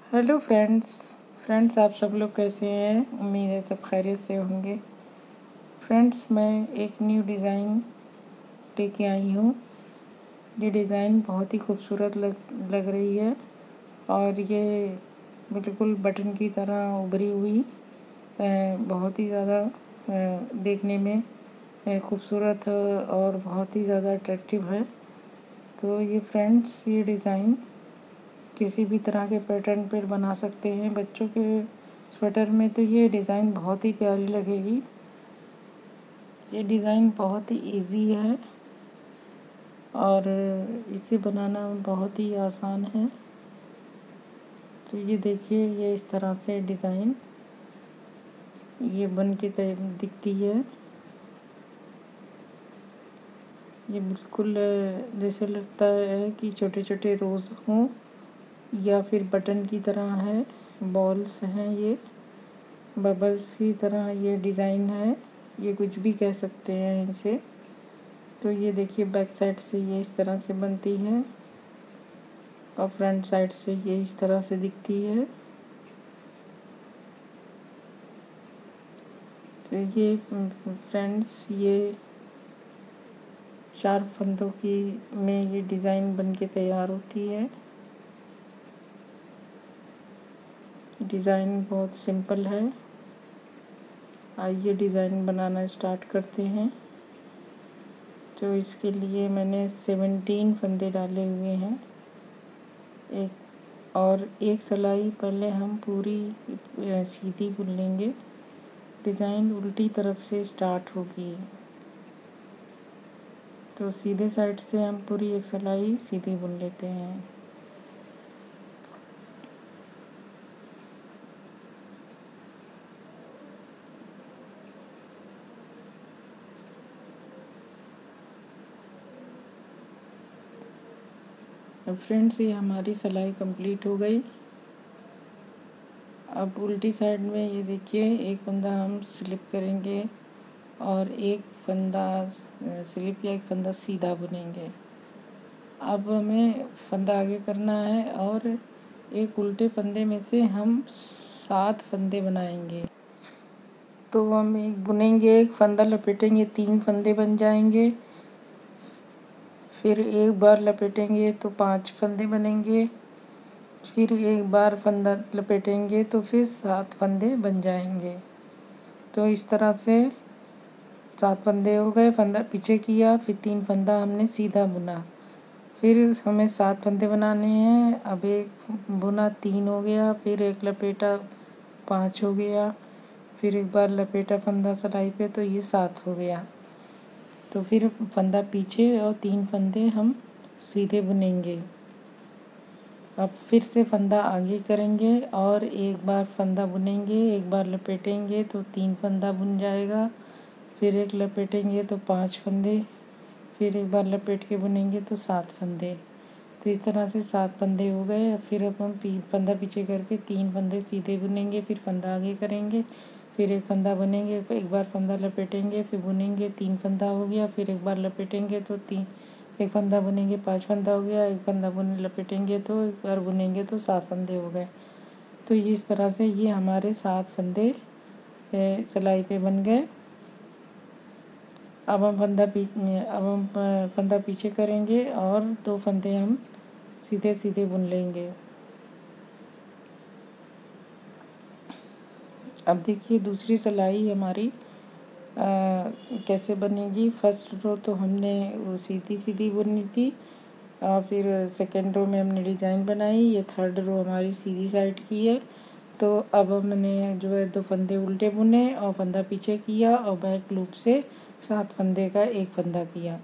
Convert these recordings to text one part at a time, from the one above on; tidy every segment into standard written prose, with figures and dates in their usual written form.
Hello friends आप सब लोग कैसे हैं। उम्मीद है सब खैरियत से होंगे। फ्रेंड्स, मैं एक न्यू डिज़ाइन लेके आई हूँ। ये डिज़ाइन बहुत ही खूबसूरत लग रही है और ये बिल्कुल बटन की तरह उभरी हुई बहुत ही ज़्यादा देखने में खूबसूरत और बहुत ही ज़्यादा अट्रैक्टिव है। तो ये फ्रेंड्स, ये डिज़ाइन किसी भी तरह के पैटर्न पर बना सकते हैं। बच्चों के स्वेटर में तो ये डिज़ाइन बहुत ही प्यारी लगेगी। ये डिज़ाइन बहुत ही इजी है और इसे बनाना बहुत ही आसान है। तो ये देखिए, ये इस तरह से डिज़ाइन ये बन के दिखती है। ये बिल्कुल जैसे लगता है कि छोटे छोटे रोज़ हों या फिर बटन की तरह है, बॉल्स हैं, ये बबल्स की तरह ये डिज़ाइन है। ये कुछ भी कह सकते हैं इसे। तो ये देखिए, बैक साइड से ये इस तरह से बनती है और फ्रंट साइड से ये इस तरह से दिखती है। तो ये फ्रेंड्स, ये 4 फंदों की में ये डिज़ाइन बन के तैयार होती है। डिज़ाइन बहुत सिंपल है। आइए डिज़ाइन बनाना स्टार्ट करते हैं। तो इसके लिए मैंने 17 फंदे डाले हुए हैं। एक सिलाई पहले हम पूरी सीधी बुन लेंगे। डिज़ाइन उल्टी तरफ से स्टार्ट होगी, तो सीधे साइड से हम पूरी एक सिलाई सीधी बुन लेते हैं। फ्रेंड्स, ये हमारी सिलाई कंप्लीट हो गई। अब उल्टी साइड में ये देखिए, एक फंदा हम स्लिप करेंगे और एक फंदा स्लिप या एक फंदा सीधा बुनेंगे। अब हमें फंदा आगे करना है और एक उल्टे फंदे में से हम 7 फंदे बनाएंगे। तो हम एक बुनेंगे, एक फंदा लपेटेंगे, 3 फंदे बन जाएंगे। फिर एक बार लपेटेंगे तो 5 फंदे बनेंगे। फिर एक बार फंदा लपेटेंगे तो फिर 7 फंदे बन जाएंगे। तो इस तरह से 7 फंदे हो गए। फंदा पीछे किया, फिर 3 फंदा हमने सीधा बुना। फिर हमें 7 फंदे बनाने हैं। अब एक बुना, 3 हो गया। फिर एक लपेटा, 5 हो गया। फिर एक बार लपेटा फंदा सिलाई पे, तो ये 7 हो गया। तो फिर फंदा पीछे और 3 फंदे हम सीधे बुनेंगे। अब फिर से फंदा आगे करेंगे और एक बार फंदा बुनेंगे, एक बार लपेटेंगे तो 3 फंदा बुन जाएगा। फिर एक लपेटेंगे तो 5 फंदे। फिर एक बार लपेट के बुनेंगे तो 7 फंदे। तो इस तरह से 7 फंदे हो गए। फिर अब हम फंदा पीछे करके 3 फंदे सीधे बुनेंगे, फिर फंदा आगे करेंगे, फिर एक फंदा बुनेंगे, एक बार फंदा लपेटेंगे, फिर बुनेंगे, 3 फंदा हो गया। फिर एक बार लपेटेंगे तो एक फंदा बुनेंगे, 5 फंदा हो गया। एक फंदा लपेटेंगे तो एक बार बुनेंगे तो 7 फंदे हो गए। तो इस तरह से ये हमारे 7 फंदे सिलाई पे बन गए। अब हम फंदा पीछे करेंगे और 2 फंदे हम सीधे सीधे बुन लेंगे। अब देखिए, दूसरी सिलाई हमारी कैसे बनेगी। फर्स्ट रो तो हमने वो सीधी सीधी बुनी थी और फिर सेकेंड रो में हमने डिज़ाइन बनाई। ये थर्ड रो हमारी सीधी साइड की है। तो अब हमने जो है 2 फंदे उल्टे बुने और फंदा पीछे किया और बैक लूप से 7 फंदे का एक फंदा किया।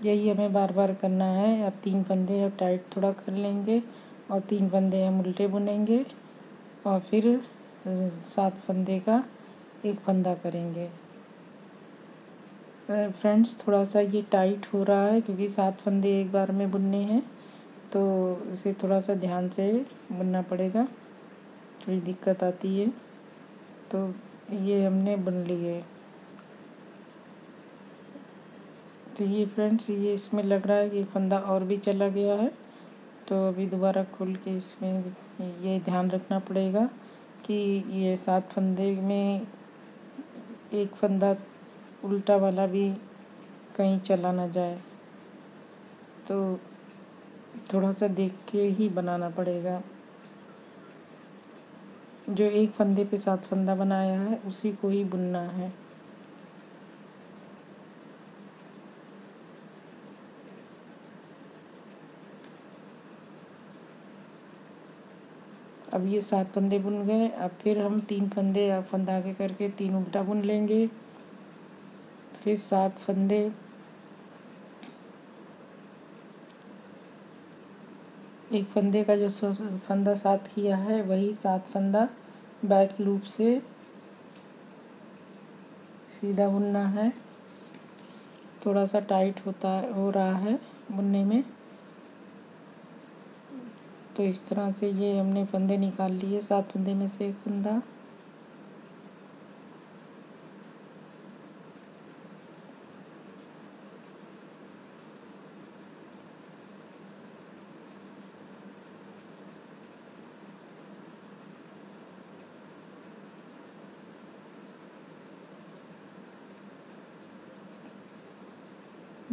यही हमें बार बार करना है। अब 3 फंदे अब टाइट थोड़ा कर लेंगे और 3 फंदे हम उल्टे बुनेंगे और फिर 7 फंदे का एक फंदा करेंगे। फ्रेंड्स, थोड़ा सा ये टाइट हो रहा है क्योंकि 7 फंदे एक बार में बुनने हैं, तो इसे थोड़ा सा ध्यान से बुनना पड़ेगा, थोड़ी दिक्कत आती है। तो ये हमने बुन लिए। तो ये फ्रेंड्स, ये इसमें लग रहा है कि एक फंदा और भी चला गया है, तो अभी दोबारा खोल के इसमें ये ध्यान रखना पड़ेगा कि ये 7 फंदे में एक फंदा उल्टा वाला भी कहीं चला ना जाए, तो थोड़ा सा देख के ही बनाना पड़ेगा। जो एक फंदे पे 7 फंदा बनाया है उसी को ही बुनना है। अब ये 7 फंदे बुन गए। अब फिर हम 3 फंदे फंदा आगे करके 3 उल्टा बुन लेंगे। फिर 7 फंदे एक फंदे का जो फंदा 7 किया है वही 7 फंदा बैक लूप से सीधा बुनना है। थोड़ा सा टाइट हो रहा है बुनने में, तो इस तरह से ये हमने फंदे निकाल लिए। 7 फंदे में से एक फंदा,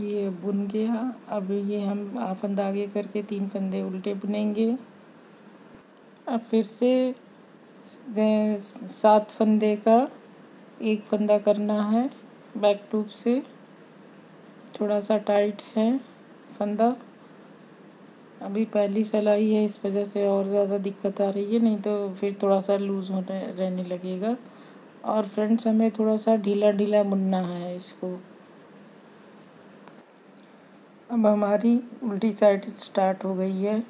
ये बुन गया। अब ये हम फंदा आगे करके 3 फंदे उल्टे बुनेंगे। अब फिर से 7 फंदे का एक फंदा करना है बैक लूप से। थोड़ा सा टाइट है फंदा, अभी पहली सिलाई है इस वजह से और ज़्यादा दिक्कत आ रही है, नहीं तो फिर थोड़ा सा लूज़ होने रहने लगेगा। और फ्रेंड्स हमें थोड़ा सा ढीला ढीला बुनना है इसको। अब हमारी उल्टी साइड स्टार्ट हो गई है।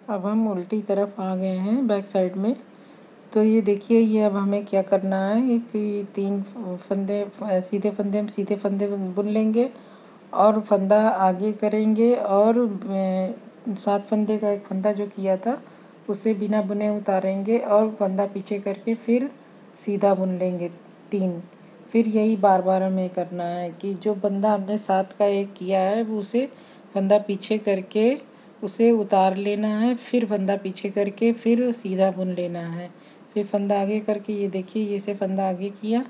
अब हम उल्टी तरफ आ गए हैं बैक साइड में। तो ये देखिए, ये अब हमें क्या करना है कि 3 फंदे सीधे फंदे बुन लेंगे और फंदा आगे करेंगे और 7 फंदे का एक फंदा जो किया था उसे बिना बुने उतारेंगे और फंदा पीछे करके फिर सीधा बुन लेंगे 3। फिर यही बार बार हमें करना है कि जो फंदा हमने 7 का एक किया है वो उसे फंदा पीछे करके उसे उतार लेना है, फिर फंदा पीछे करके फिर सीधा बुन लेना है। फिर फंदा आगे करके ये देखिए, ये से फंदा आगे किया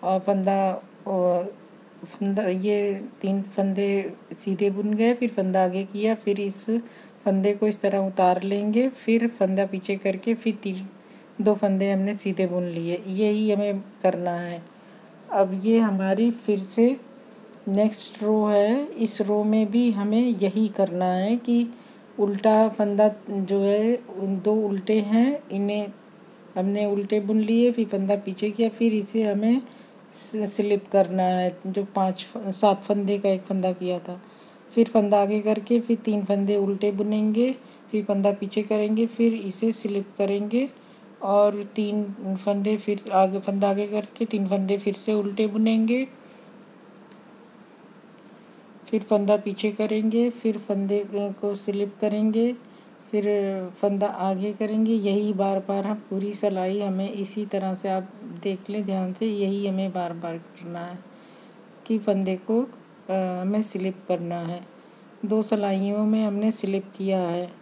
और फंदा ये 3 फंदे सीधे बुन गए, फिर फंदा आगे किया, फिर इस फंदे को इस तरह उतार लेंगे, फिर फंदा पीछे करके फिर 2 फंदे हमने सीधे बुन लिए। यही हमें करना है। अब ये हमारी फिर से नेक्स्ट रो है। इस रो में भी हमें यही करना है कि उल्टा फंदा जो है, उन 2 उल्टे हैं, इन्हें हमने उल्टे बुन लिए, फिर फंदा पीछे किया, फिर इसे हमें स्लिप करना है। जो 7 फंदे का एक फंदा किया था, फिर फंदा आगे करके फिर 3 फंदे उल्टे बुनेंगे, फिर फंदा पीछे करेंगे, फिर इसे स्लिप करेंगे और 3 फंदे फिर आगे, फंदा आगे करके 3 फंदे फिर से उल्टे बुनेंगे, फिर फंदा पीछे करेंगे, फिर फंदे को स्लिप करेंगे, फिर फंदा आगे करेंगे। यही बार बार हम पूरी सिलाई हमें इसी तरह से, आप देख लें ध्यान से, यही हमें बार बार करना है कि फंदे को हमें स्लिप करना है। 2 सिलाइयों में हमने स्लिप किया है।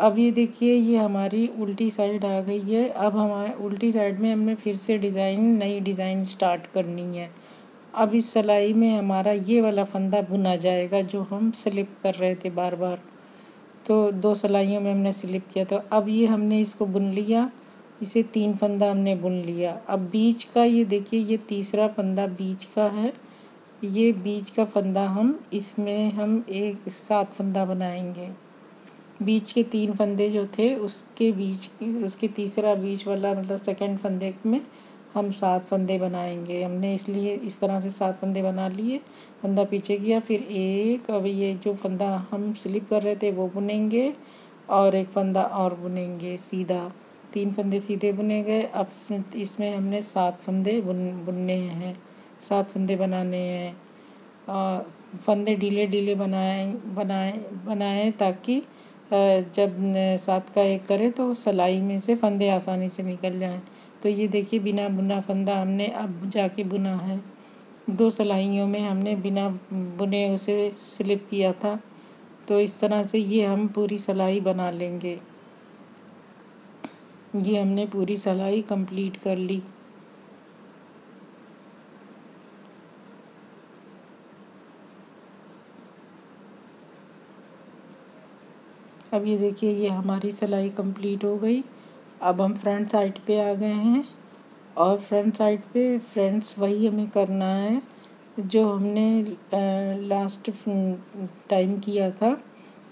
अब ये देखिए, ये हमारी उल्टी साइड आ गई है। अब हमारे उल्टी साइड में हमने फिर से नई डिज़ाइन स्टार्ट करनी है। अब इस सिलाई में हमारा ये वाला फंदा बुना जाएगा जो हम स्लिप कर रहे थे बार बार। तो 2 सिलाइयों में हमने स्लिप किया, तो अब ये हमने इसको बुन लिया, इसे 3 फंदा हमने बुन लिया। अब बीच का ये देखिए, ये तीसरा फंदा बीच का है। ये बीच का फंदा हम इसमें हम एक 7 फंदा बनाएंगे। बीच के 3 फंदे जो थे उसके तीसरा बीच वाला मतलब सेकंड फंदे में हम 7 फंदे बनाएंगे। हमने इसलिए इस तरह से 7 फंदे बना लिए, फंदा पीछे किया, फिर एक, अब ये जो फंदा हम स्लिप कर रहे थे वो बुनेंगे और एक फंदा और बुनेंगे सीधा। 3 फंदे सीधे बुने गए। अब इसमें हमने 7 फंदे बुनने हैं, 7 फंदे बनाने हैं। फंदे ढीले ढीले बनाएं ताकि जब 7 का एक करें तो सिलाई में से फंदे आसानी से निकल जाएं। तो ये देखिए, बिना बुना फंदा हमने अब जाके बुना है। 2 सिलाइयों में हमने बिना बुने उसे स्लिप किया था, तो इस तरह से ये हम पूरी सिलाई बना लेंगे। ये हमने पूरी सिलाई कंप्लीट कर ली। अब ये देखिए ये हमारी सिलाई कंप्लीट हो गई। अब हम फ्रंट साइड पे आ गए हैं और फ्रंट साइड पे फ्रेंड्स वही हमें करना है जो हमने लास्ट टाइम किया था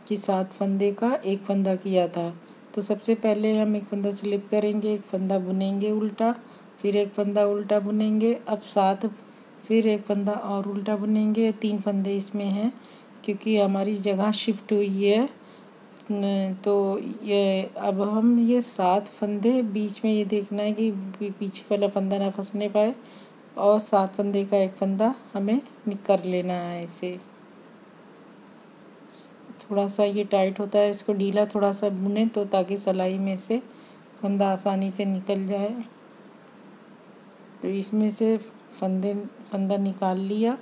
कि 7 फंदे का एक फंदा किया था। तो सबसे पहले हम एक फंदा स्लिप करेंगे, एक फंदा बुनेंगे उल्टा, फिर एक फंदा उल्टा बुनेंगे। अब 7 फिर एक फंदा और उल्टा बुनेंगे। 3 फंदे इसमें हैं क्योंकि हमारी जगह शिफ्ट हुई है। तो ये अब हम ये 7 फंदे बीच में ये देखना है कि पीछे वाला फंदा ना फंसने पाए और 7 फंदे का एक फंदा हमें कर लेना है। इसे थोड़ा सा ये टाइट होता है, इसको ढीला थोड़ा सा बुने तो ताकि सिलाई में से फंदा आसानी से निकल जाए। तो इसमें से फंदा निकाल लिया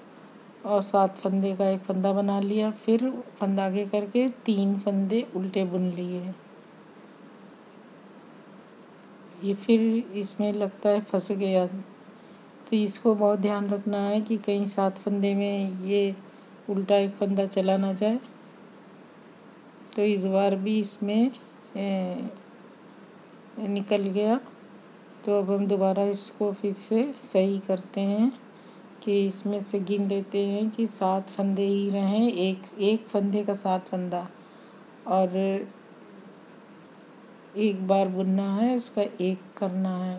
और 7 फंदे का एक फंदा बना लिया। फिर फंदा आगे करके 3 फंदे उल्टे बुन लिए। ये फिर इसमें लगता है फंस गया, तो इसको बहुत ध्यान रखना है कि कहीं 7 फंदे में ये उल्टा एक फंदा चला ना जाए। तो इस बार भी इसमें निकल गया। तो अब हम दोबारा इसको फिर से सही करते हैं कि इसमें से गिन लेते हैं कि 7 फंदे ही रहें। एक फंदे का 7 फंदा और एक बार बुनना है, उसका एक करना है।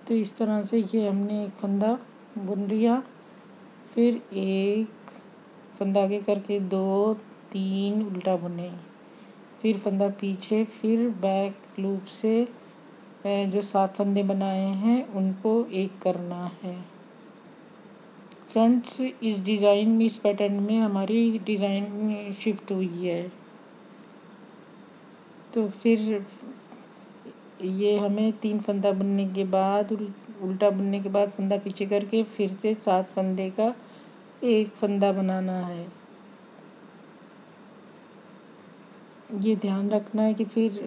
तो इस तरह से ये हमने एक फंदा बुन लिया। फिर एक फंदा आगे करके 2 3 उल्टा बुने, फिर फंदा पीछे, फिर बैक लूप से जो 7 फंदे बनाए हैं उनको एक करना है। फ्रेंड्स इस डिज़ाइन में, इस पैटर्न में हमारी डिज़ाइन शिफ्ट हुई है। तो फिर ये हमें 3 फंदा बुनने के बाद उल्टा बुनने के बाद फंदा पीछे करके फिर से 7 फंदे का एक फंदा बनाना है। ये ध्यान रखना है कि फिर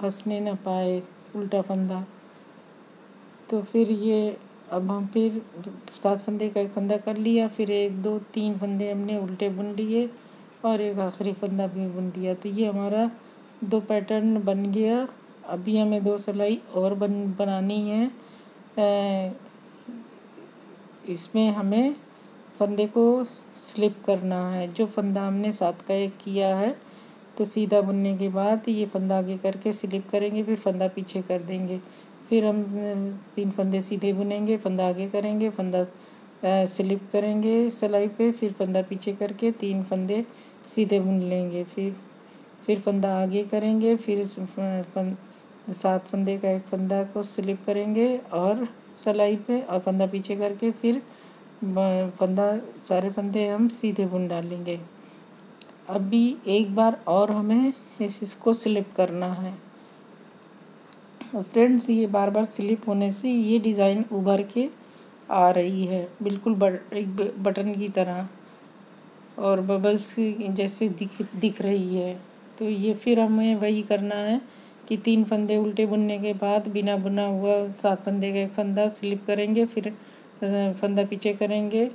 फंसने ना पाए उल्टा फंदा। तो फिर ये अब हम फिर 7 फंदे का एक फंदा कर लिया, फिर 1 2 3 फंदे हमने उल्टे बुन लिए और एक आखिरी फंदा भी बुन लिया। तो ये हमारा 2 पैटर्न बन गया। अभी हमें 2 सिलाई और बनानी है। इसमें हमें फंदे को स्लिप करना है। जो फंदा हमने 7 का एक किया है तो सीधा बुनने के बाद ये फंदा आगे करके स्लिप करेंगे, फिर फंदा पीछे कर देंगे। फिर हम 3 फंदे सीधे बुनेंगे, फंदा आगे करेंगे, फंदा स्लिप करेंगे सिलाई पे, फिर फंदा पीछे करके 3 फंदे सीधे बुन लेंगे। फिर फंदा आगे करेंगे, फिर 7 फंदे का एक फंदा को स्लिप करेंगे और सिलाई पे, और फंदा पीछे करके फिर सारे फंदे हम सीधे बुन डालेंगे। अभी एक बार और हमें इसको स्लिप करना है। फ्रेंड्स ये बार बार स्लिप होने से ये डिज़ाइन उभर के आ रही है, बिल्कुल एक बटन की तरह और बबल्स जैसे दिख रही है। तो ये फिर हमें वही करना है कि 3 फंदे उल्टे बुनने के बाद बिना बुना हुआ 7 फंदे का एक फंदा स्लिप करेंगे, फिर फंदा पीछे करेंगे,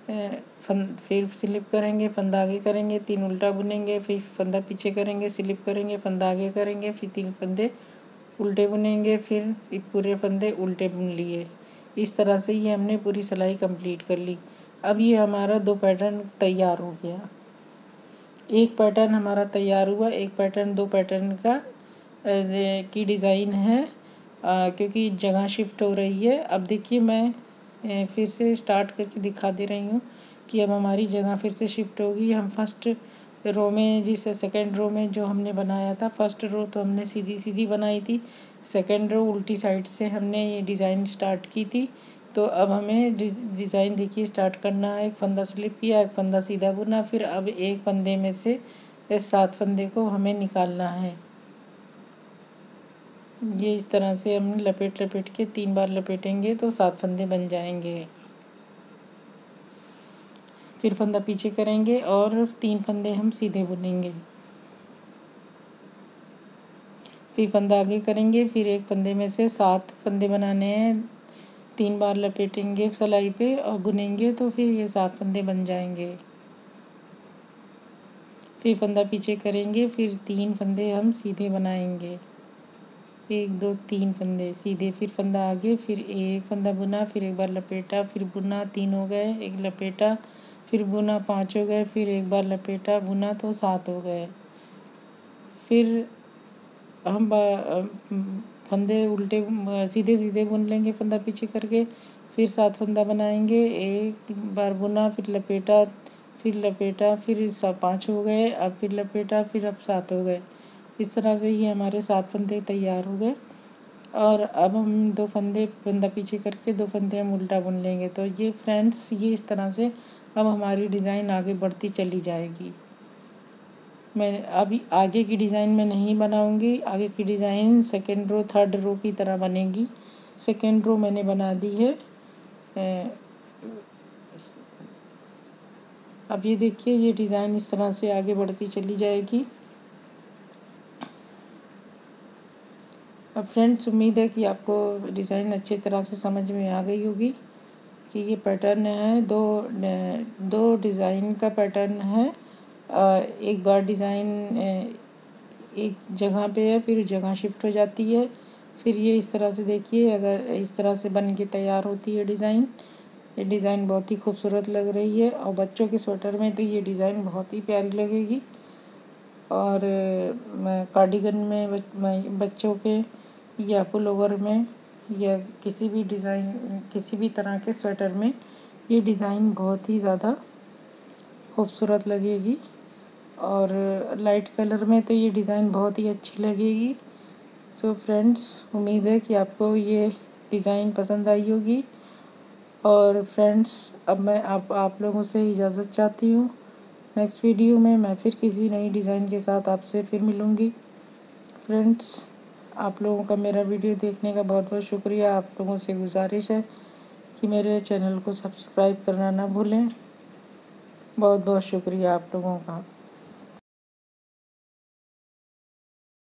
फिर स्लिप करेंगे, फंदा आगे करेंगे, 3 उल्टा बुनेंगे, फिर फंदा पीछे करेंगे, स्लिप करेंगे, फंदा आगे करेंगे, फिर 3 फंदे उल्टे बुनेंगे, फिर पूरे फंदे उल्टे बुन लिए। इस तरह से ये हमने पूरी सिलाई कंप्लीट कर ली। अब ये हमारा 2 पैटर्न तैयार हो गया। एक पैटर्न हमारा तैयार हुआ, एक पैटर्न 2 पैटर्न का की डिज़ाइन है क्योंकि जगह शिफ्ट हो रही है। अब देखिए मैं फिर से स्टार्ट करके दिखा दे रही हूँ कि अब हमारी जगह फिर से शिफ्ट होगी। हम फर्स्ट रो में, जिस सेकंड रो में जो हमने बनाया था, फर्स्ट रो तो हमने सीधी सीधी बनाई थी, सेकंड रो उल्टी साइड से हमने ये डिज़ाइन स्टार्ट की थी। तो अब हमें डिज़ाइन देखिए स्टार्ट करना है। एक फंदा स्लिप किया, एक फंदा सीधा बुना, फिर अब एक फंदे में से 7 फंदे को हमें निकालना है। ये इस तरह से हम लपेट के 3 बार लपेटेंगे तो 7 फंदे बन जाएंगे। फिर फंदा पीछे करेंगे और 3 फंदे हम सीधे बुनेंगे। फिर फंदा आगे करेंगे, फिर एक फंदे में से 7 फंदे बनाने हैं। 3 बार लपेटेंगे सिलाई पे और बुनेंगे तो फिर ये 7 फंदे बन जाएंगे। फिर फंदा पीछे करेंगे, फिर 3 फंदे हम सीधे बनाएंगे। 1 2 3 फंदे सीधे, फिर फंदा आगे, फिर एक फंदा बुना, फिर एक बार लपेटा, फिर बुना, 3 हो गए, एक लपेटा, फिर बुना, 5 हो गए, फिर एक बार लपेटा बुना तो 7 हो गए। फिर हम फंदे उल्टे सीधे सीधे बुन लेंगे फंदा पीछे करके। फिर 7 फंदा बनाएंगे, एक बार बुना, फिर लपेटा, फिर सब 5 हो गए, अब फिर लपेटा, फिर अब 7 हो गए। इस तरह से ही हमारे 7 फंदे तैयार हो गए। और अब हम 2 फंदा पीछे करके 2 फंदे हम उल्टा बुन लेंगे। तो ये फ्रेंड्स, ये इस तरह से अब हमारी डिज़ाइन आगे बढ़ती चली जाएगी। मैं अभी आगे की डिज़ाइन में नहीं बनाऊंगी। आगे की design second row third row की तरह बनेगी। सेकेंड रो मैंने बना दी है। अब ये देखिए, ये डिज़ाइन इस तरह से आगे बढ़ती चली जाएगी। अब फ्रेंड्स, उम्मीद है कि आपको डिज़ाइन अच्छी तरह से समझ में आ गई होगी कि ये पैटर्न है। दो डिज़ाइन का पैटर्न है। एक बार डिज़ाइन एक जगह पे है, फिर जगह शिफ्ट हो जाती है। फिर ये इस तरह से देखिए, अगर इस तरह से बन के तैयार होती है डिज़ाइन। ये डिज़ाइन बहुत ही खूबसूरत लग रही है और बच्चों के स्वेटर में तो ये डिज़ाइन बहुत ही प्यारी लगेगी। और कार्डिगन में बच्चों के या पुलोवर में या किसी भी डिज़ाइन, किसी भी तरह के स्वेटर में ये डिज़ाइन बहुत ही ज़्यादा खूबसूरत लगेगी। और लाइट कलर में तो ये डिज़ाइन बहुत ही अच्छी लगेगी। तो फ्रेंड्स, उम्मीद है कि आपको ये डिज़ाइन पसंद आई होगी। और फ्रेंड्स, अब मैं आप लोगों से इजाज़त चाहती हूँ। नेक्स्ट वीडियो में मैं फिर किसी नई डिज़ाइन के साथ आपसे फिर मिलूँगी। फ्रेंड्स, आप लोगों का मेरा वीडियो देखने का बहुत बहुत शुक्रिया। आप लोगों से गुजारिश है कि मेरे चैनल को सब्सक्राइब करना ना भूलें। बहुत बहुत शुक्रिया आप लोगों का।